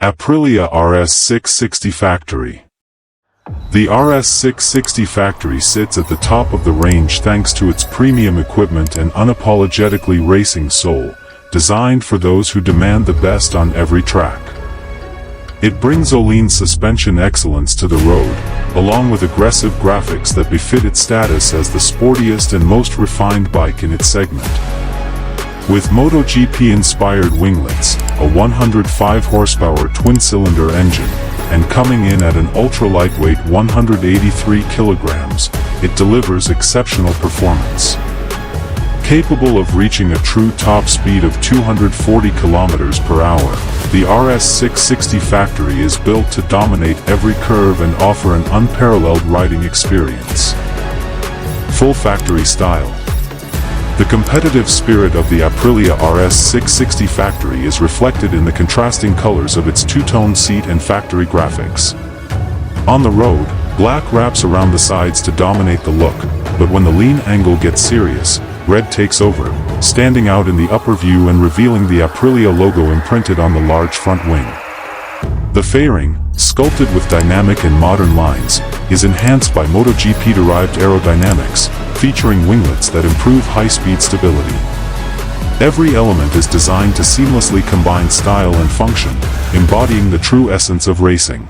Aprilia RS 660 Factory. The RS 660 Factory sits at the top of the range thanks to its premium equipment and unapologetically racing soul, designed for those who demand the best on every track. It brings lean suspension excellence to the road, along with aggressive graphics that befit its status as the sportiest and most refined bike in its segment. With MotoGP-inspired winglets, a 105-horsepower twin-cylinder engine, and coming in at an ultra-lightweight 183 kilograms, it delivers exceptional performance. Capable of reaching a true top speed of 240 kilometers per hour, the RS 660 Factory is built to dominate every curve and offer an unparalleled riding experience. Full factory style. The competitive spirit of the Aprilia RS 660 Factory is reflected in the contrasting colors of its two-tone seat and factory graphics. On the road, black wraps around the sides to dominate the look, but when the lean angle gets serious, red takes over, standing out in the upper view and revealing the Aprilia logo imprinted on the large front wing. The fairing, sculpted with dynamic and modern lines, is enhanced by MotoGP-derived aerodynamics, featuring winglets that improve high-speed stability. Every element is designed to seamlessly combine style and function, embodying the true essence of racing.